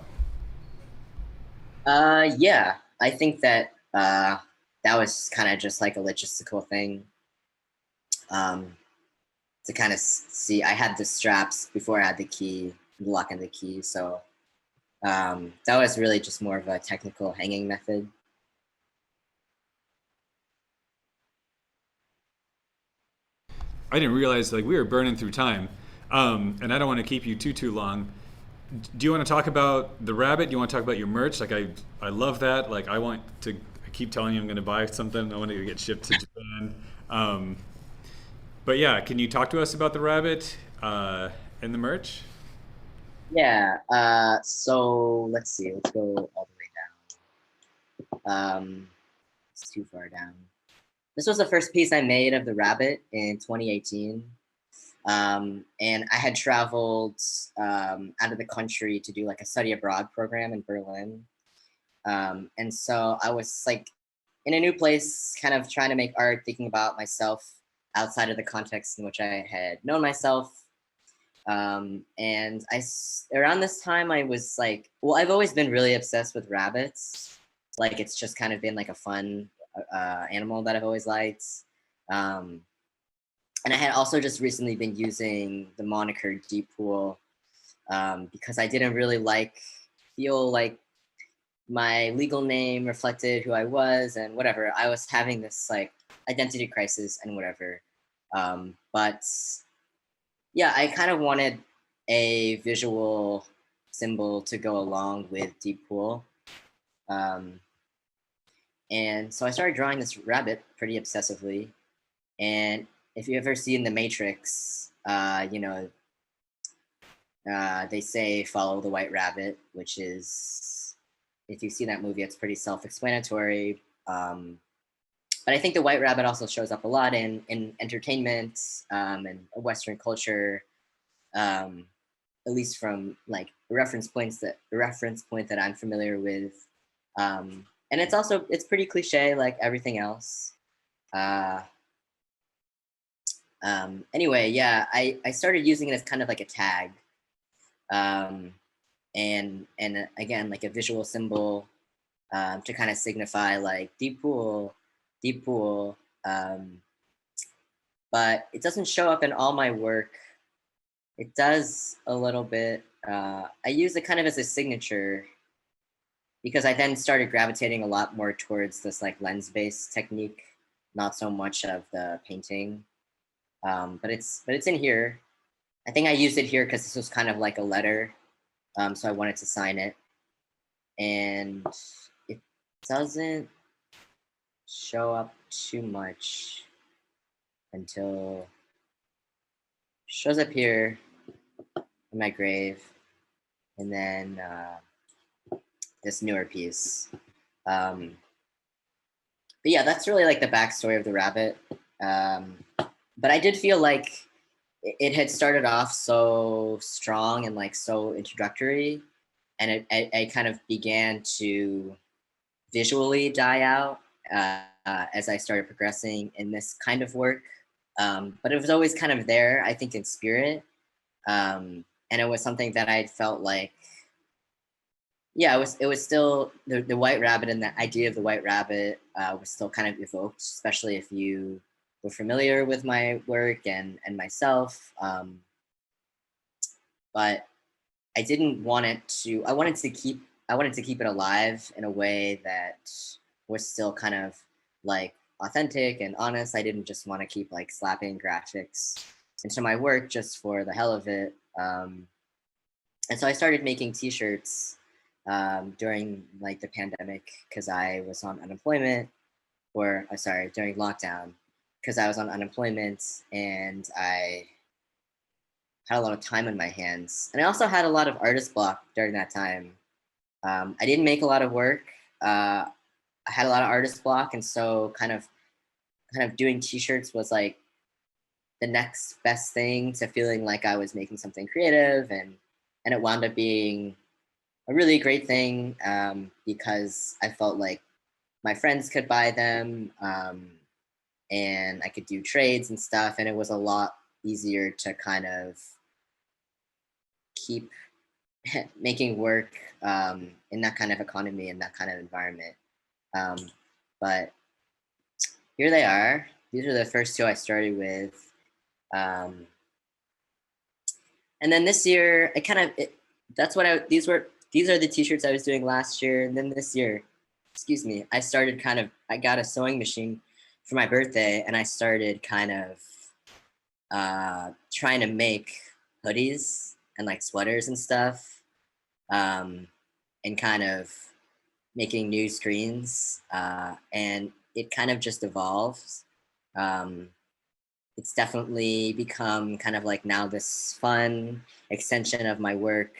Yeah, I think that that was kind of just like a logistical thing. Um, to kind of see, I had the straps before I had the key, the lock and the key. So that was really just more of a technical hanging method. I didn't realize like we were burning through time, and I don't want to keep you too long. Do you want to talk about the rabbit? Do you want to talk about your merch? Like I love that. Like I want to. I keep telling you I'm going to buy something. I want to get shipped to Japan. But yeah, can you talk to us about the rabbit and the merch? Yeah. So let's see. Let's go all the way down. It's too far down. This was the first piece I made of the rabbit in 2018. And I had traveled out of the country to do like a study abroad program in Berlin. And so I was like in a new place, kind of trying to make art, thinking about myself outside of the context in which I had known myself. And around this time, I was like, well, I've always been really obsessed with rabbits. Like it's just kind of been like a fun animal that I've always liked. And I had also just recently been using the moniker Deep Pool because I didn't really feel like my legal name reflected who I was and whatever. I was having this like identity crisis and whatever. But yeah, I kind of wanted a visual symbol to go along with Deep Pool. And so I started drawing this rabbit pretty obsessively. And if you ever seen The Matrix, they say follow the white rabbit, which is, if you see that movie, it's pretty self-explanatory. But I think the white rabbit also shows up a lot in entertainment and Western culture, at least from like a reference point that I'm familiar with. And it's pretty cliche like everything else. Anyway, yeah, I started using it as kind of like a tag, and again like a visual symbol to kind of signify like deep pool, deep pool. But it doesn't show up in all my work. It does a little bit. I use it kind of as a signature because I then started gravitating a lot more towards this like lens-based technique, not so much of the painting. But it's in here. I think I used it here because this was kind of like a letter, so I wanted to sign it, and it doesn't show up too much until it shows up here in my grave, and then this newer piece. But yeah, that's really like the backstory of the rabbit. But I did feel like it had started off so strong and like so introductory, and it kind of began to visually die out as I started progressing in this kind of work. But it was always kind of there, I think, in spirit. And it was something that I felt like, yeah, it was still the white rabbit, and the idea of the white rabbit was still kind of evoked, especially if you were familiar with my work and myself. But I didn't want it to. I wanted to keep it alive in a way that was still kind of like authentic and honest. I didn't just want to keep like slapping graphics into my work just for the hell of it. And so I started making T-shirts during like the pandemic because I was on unemployment, or sorry, during lockdown because I was on unemployment and I had a lot of time on my hands. And I also had a lot of artist block during that time. I didn't make a lot of work. I had a lot of artist block, and so kind of doing t-shirts was like the next best thing to feeling like I was making something creative, and it wound up being a really great thing, because I felt like my friends could buy them, and I could do trades and stuff, and it was a lot easier to kind of keep making work, in that kind of economy, in that kind of environment. Um, but here they are. These are the first two I started with. Um, and then this year, that's what these are the t-shirts I was doing last year. And then this year, excuse me, I got a sewing machine for my birthday, and I started kind of trying to make hoodies and like sweaters and stuff, and kind of making new screens, and it kind of just evolves. Um, it's definitely become kind of like now this fun extension of my work,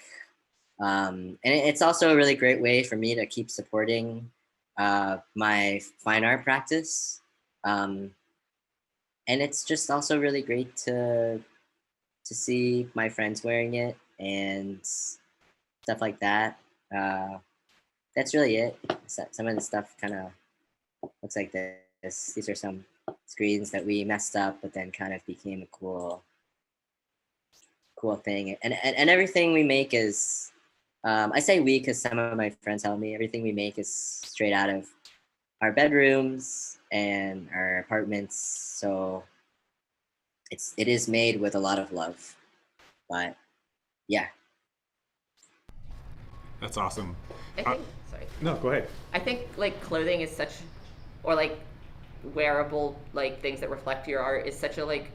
and it's also a really great way for me to keep supporting my fine art practice, um, and it's just also really great to see my friends wearing it and stuff like that. Uh, that's really it. Some of the stuff kind of looks like this. These are some screens that we messed up, but then kind of became a cool thing. And everything we make is, I say we because some of my friends tell me everything we make is straight out of our bedrooms and our apartments. So it is made with a lot of love. But yeah. That's awesome. I think, sorry. No, go ahead. I think like clothing is such, or like wearable like things that reflect your art is such a like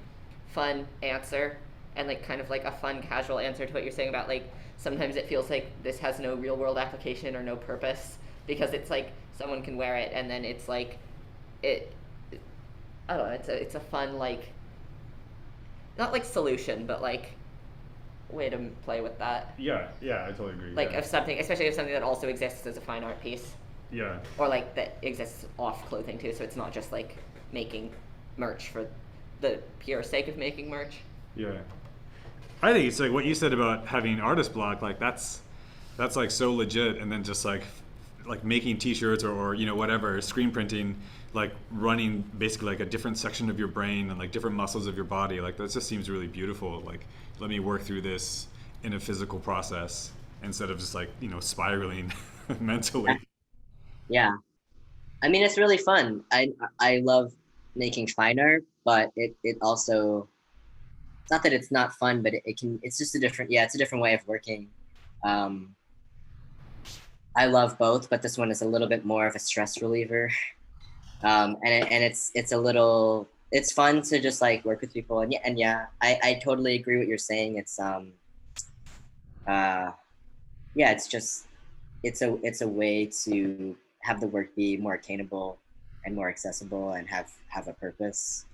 fun answer, and like kind of like a fun casual answer to what you're saying about like sometimes it feels like this has no real world application or no purpose because it's like someone can wear it and then it's like it I don't know, it's a fun like not like solution but like way to play with that. Yeah, I totally agree. Like of something, especially of something that also exists as a fine art piece. Yeah. Or like that exists off clothing too, so it's not just like making merch for the pure sake of making merch. Yeah. I think it's like what you said about having artist block, like that's like so legit, and then just like making t-shirts or you know whatever, screen printing, like running basically like a different section of your brain and like different muscles of your body, like that just seems really beautiful. Like let me work through this in a physical process instead of just like, you know, spiraling mentally. Yeah. I mean, it's really fun. I love making fine art, but it also, it's not that it's not fun, but it's just it's a different way of working. Um, I love both, but this one is a little bit more of a stress reliever. It's fun to just like work with people, and yeah, I totally agree what you're saying. Yeah, it's a way to have the work be more attainable and more accessible and have a purpose.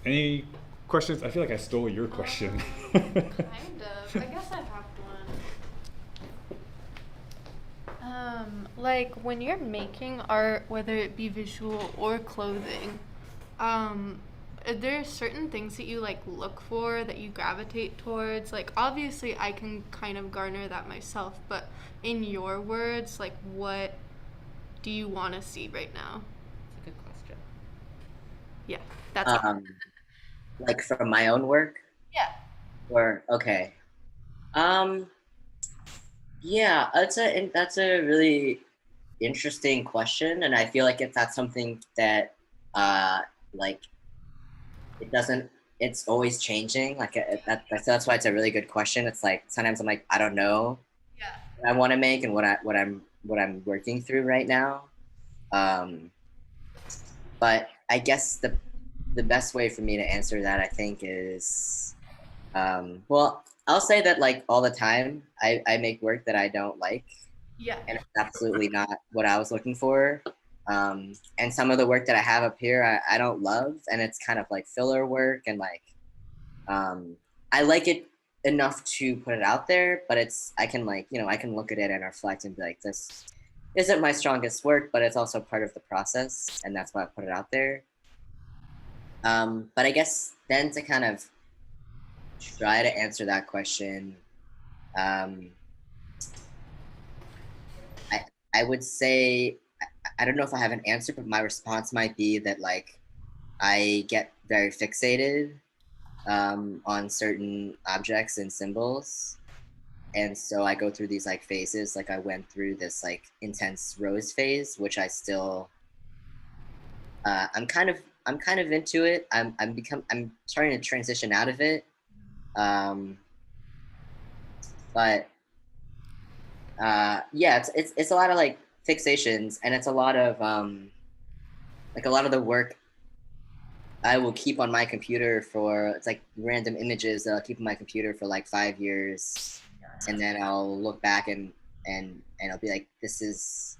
Any questions? I feel like I stole your question. Kind of. I guess I have one. Like when you're making art, whether it be visual or clothing, are there certain things that you like look for, that you gravitate towards? Like obviously I can kind of garner that myself, but in your words, like what do you want to see right now? It's a good question. Yeah, that's it. Like from my own work, Yeah. or okay. Yeah, that's a really interesting question, and I feel like that's something that like it doesn't. It's always changing. Like that's why it's a really good question. It's like sometimes I'm like I don't know Yeah. what I want to make and what I'm working through right now. But I guess the best way for me to answer that, I think, is well, I'll say that like all the time I make work that I don't like, Yeah. and it's absolutely not what I was looking for. And some of the work that I have up here, I don't love, and it's kind of like filler work, and like I like it enough to put it out there, but it's I can like I can look at it and reflect and be like, this isn't my strongest work, but it's also part of the process, and that's why I put it out there. But I guess then to kind of try to answer that question, um, I would say I don't know if I have an answer, but my response might be that like I get very fixated on certain objects and symbols, and so I go through these like phases. Like I went through this like intense rose phase, which I still I'm kind of into it. I'm starting to transition out of it, um, but yeah, it's a lot of like fixations, and it's a lot of like a lot of the work I will keep on my computer for it's like random images that I'll keep on my computer for like 5 years, and then I'll look back and I'll be like, this is,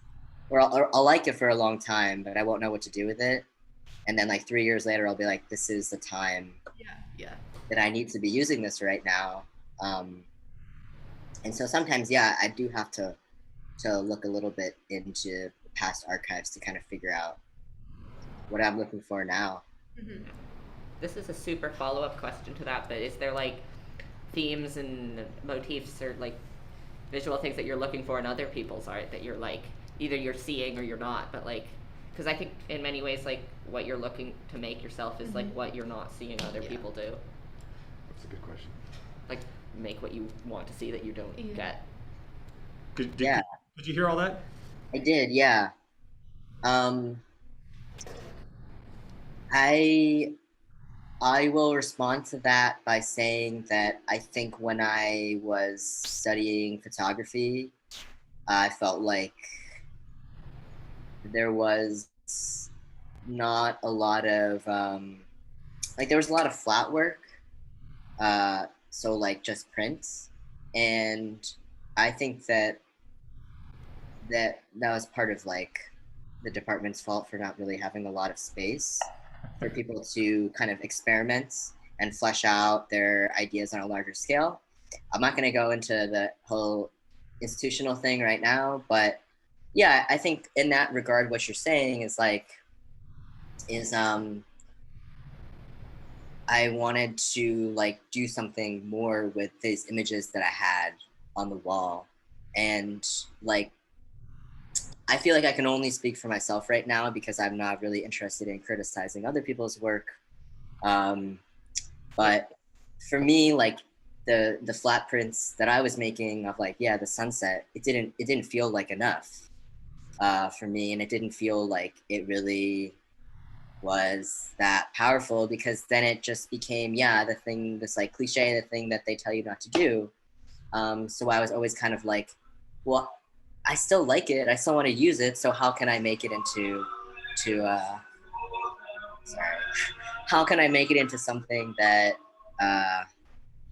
or I'll like it for a long time, but I won't know what to do with it. And then like 3 years later, I'll be like, this is the time Yeah. that I need to be using this right now. And so sometimes, yeah, I do have to look a little bit into past archives to kind of figure out what I'm looking for now. Mm-hmm. This is a super follow-up question to that, but is there like themes and motifs or like visual things that you're looking for in other people's art that you're like either you're seeing or you're not, but like because I think in many ways like what you're looking to make yourself is like what you're not seeing other people do. That's a good question. Like make what you want to see that you don't get. Yeah, Did you hear all that? I did. Yeah. I I will respond to that by saying that I think when I was studying photography, I felt like there was not a lot of like there was a lot of flat work, so like just prints, and I think that was part of like the department's fault for not really having a lot of space for people to kind of experiment and flesh out their ideas on a larger scale. I'm not going to go into the whole institutional thing right now, but yeah, I think in that regard, what you're saying is like, is I wanted to like do something more with these images that I had on the wall, and like I feel like I can only speak for myself right now because I'm not really interested in criticizing other people's work. Um, but for me, like the flat prints that I was making of like the sunset, it didn't feel like enough for me, and it didn't feel like it really was that powerful because then it just became the thing, this like cliche, the thing that they tell you not to do. So I was always kind of like, well, I still like it. I still want to use it. So how can I make it into sorry, how can I make it into something that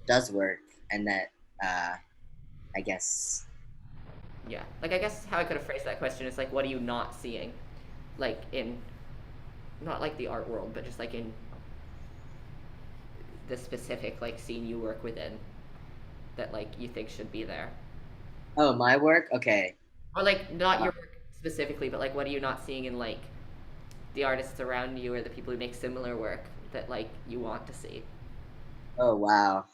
does work and that I guess. Yeah. Like I guess how I could have phrased that question is like what are you not seeing? Like in not like the art world, but just like in the specific like scene you work within that like you think should be there. Oh, my work? Okay. Or like not your work specifically, but like what are you not seeing in like the artists around you or the people who make similar work that like you want to see? Oh, wow.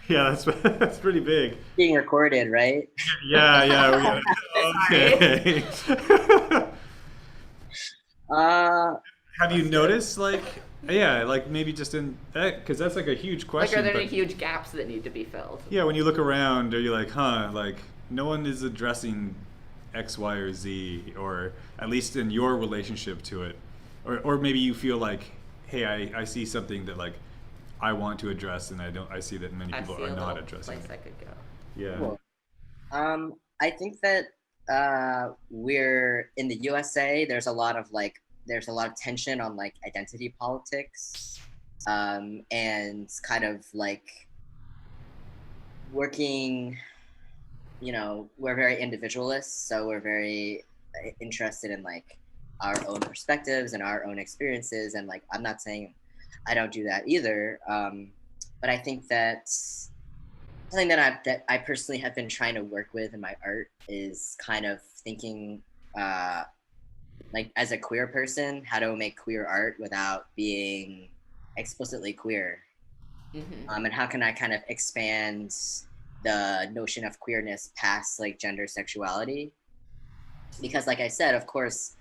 Yeah, that's pretty big. Being recorded, right? Yeah. Okay. Uh, Have you noticed, like, yeah, like maybe just in that, because that's like a huge Like question. are there any But huge gaps that need to be filled? yeah, when you look around, are you like, huh, like no one is addressing X, Y, or Z, or at least in your relationship to it, or maybe you feel like, hey, I see something that like I want to address, and I see that many I people see are a not little addressing place it. I could go. Yeah. cool. I think that we're in the USA. There's a lot of tension on like identity politics, and kind of like working. We're very individualists, so we're very interested in like our own perspectives and our own experiences. And like, I'm not saying I don't do that either, but I think that something that I personally have been trying to work with in my art is kind of thinking, like as a queer person, how to make queer art without being explicitly queer. And how can I kind of expand the notion of queerness past like gender, sexuality? Because like I said, of course,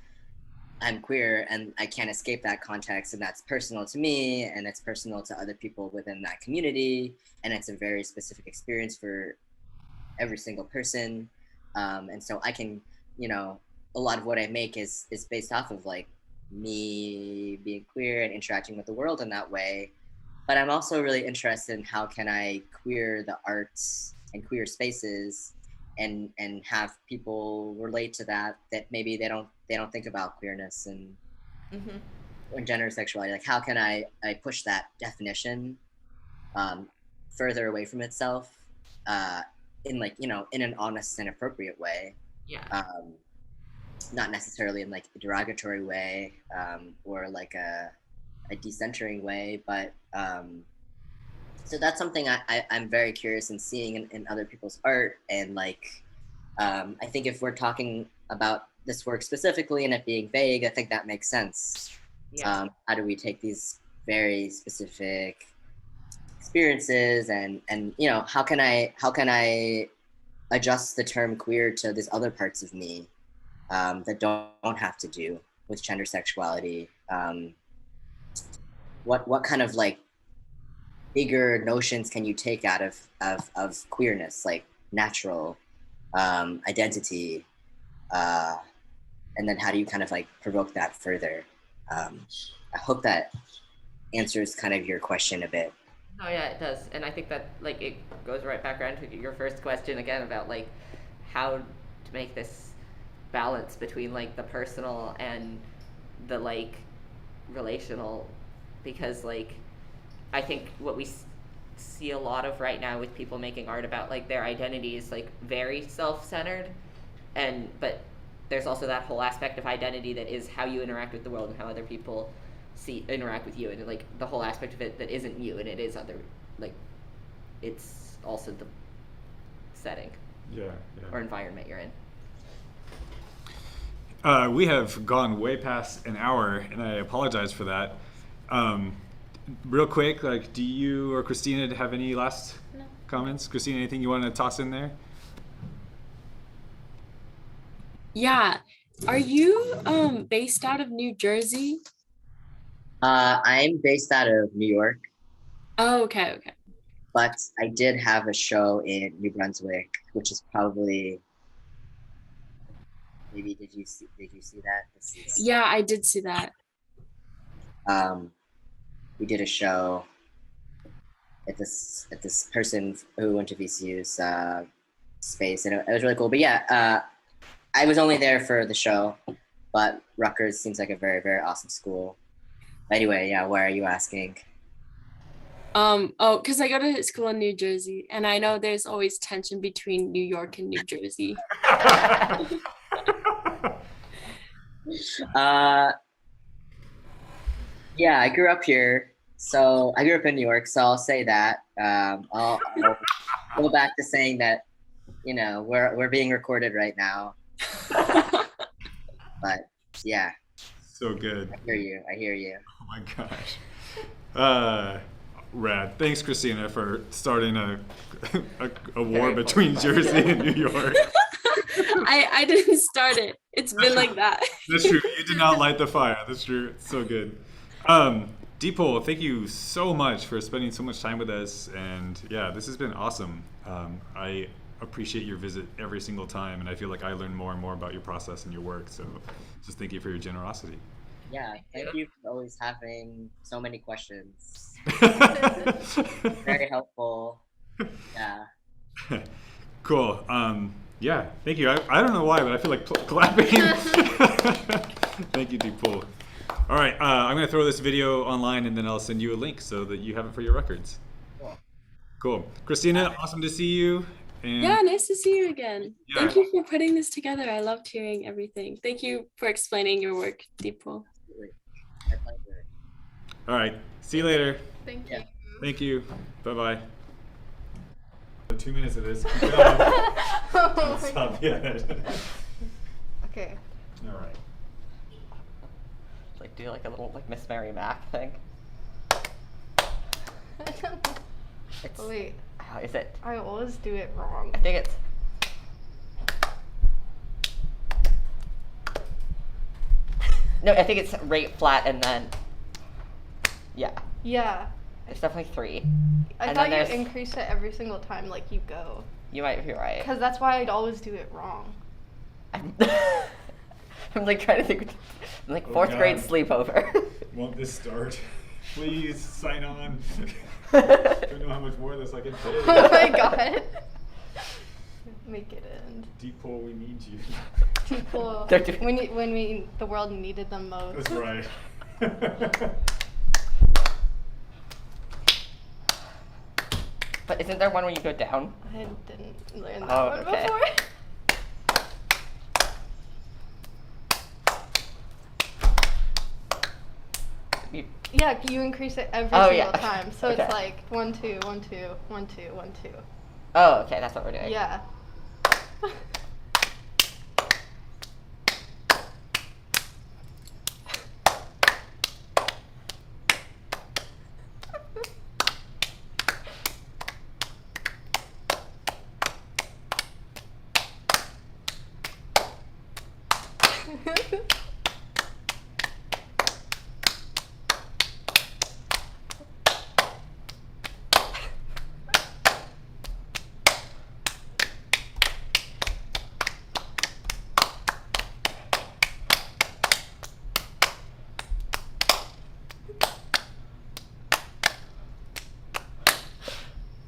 I'm queer and I can't escape that context, and that's personal to me and it's personal to other people within that community, and it's a very specific experience for every single person. And so I can, you know, a lot of what I make is based off of like me being queer and interacting with the world in that way. But I'm also really interested in how can I queer the arts and queer spaces and have people relate to that maybe they don't think about queerness and or gender sexuality. Like how can I push that definition further away from itself in like, you know, in an honest and appropriate way. Yeah. Not necessarily in like a derogatory way or like a decentering way, but so that's something I'm very curious in seeing in other people's art. And like I think if we're talking about this work specifically and it being vague, I think that makes sense. Yeah. How do we take these very specific experiences and you know, how can I adjust the term queer to these other parts of me that don't have to do with gender, sexuality? What kind of like bigger notions can you take out of queerness, like natural identity, and then how do you kind of like provoke that further? I hope that answers kind of your question a bit. Oh yeah, it does. And I think that like it goes right back around to your first question again about like how to make this balance between like the personal and the like relational, because like I think what we see a lot of right now with people making art about like their identity is like very self-centered, and but there's also that whole aspect of identity that is how you interact with the world and how other people interact with you, and like the whole aspect of it that isn't you and it is other, like it's also the setting or environment you're in. We have gone way past an hour, and I apologize for that. Real quick, like, do you or Christina have any last comments? Christina, anything you want to toss in there? Yeah. Are you based out of New Jersey? I'm based out of New York, Oh, okay. but I did have a show in New Brunswick, which is probably maybe did you see that? This is, Yeah, I did see that. we did a show at this person who went to VCU's space, and it was really cool. But yeah, I was only there for the show, but Rutgers seems like a very, very awesome school. Anyway, yeah, why are you asking? Because I go to school in New Jersey, and I know there's always tension between New York and New Jersey. Yeah, I grew up here, so I grew up in New York, so I'll say that. I'll go back to saying that, you know, we're being recorded right now, but yeah. So good. I hear you. Oh my gosh. Rad. Thanks, Christina, for starting a war between Jersey and New York. I didn't start it. It's been like that. That's true. You did not light the fire. That's true. It's so good. Deepal, thank you so much for spending so much time with us. And yeah, this has been awesome. I appreciate your visit every single time, and I feel like I learn more and more about your process and your work. So just thank you for your generosity. Yeah, thank you for always having so many questions. Very helpful. Yeah. Cool. Yeah, thank you. I don't know why, but I feel like clapping. Thank you, Deepal. All right, I'm going to throw this video online, and then I'll send you a link so that you have it for your records. Cool. Cool. Christina, awesome to see you. And Yeah, nice to see you again. Yeah. Thank you for putting this together. I loved hearing everything. Thank you for explaining your work, Deepal. My pleasure. all right, see you later. Thank Yeah. you. Thank you. Bye bye. 2 minutes of this. Keep it up. Oh my Stop God. yet. Okay. All right. Like do like a little like Miss Mary Mac thing. It's, Wait, how is it? I always do it wrong. I think it's. No, I think it's right flat and then. Yeah, Yeah. it's definitely 3. I And thought then you there's- increase it every single time like you go. You might be right. Because that's why I'd always do it wrong. I'm, I'm like trying to think. I'm like Oh, 4th grade God. sleepover. Won't this start? Please sign on. I don't know how much more of this I can take. Oh my God. Make it end. Deep hole, we need you. People, They're doing- when the world needed them most. That's right. But isn't there one where you go down? I didn't learn that Oh, one okay. before. You, Yeah, you increase it every Oh, single yeah. time. So Okay. it's like 1, 2, 1, 2, 1, 2, 1, 2. oh, okay, that's what we're doing. Yeah.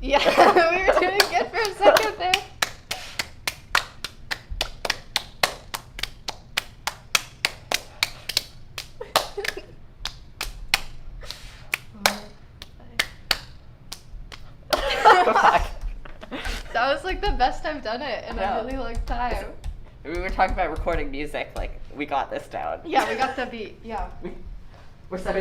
Yeah, we were doing good for a second there. That was like the best I've done it in Yeah. a really long time. We were talking about recording music, like, we got this down. Yeah, we got the beat. Yeah. We're 17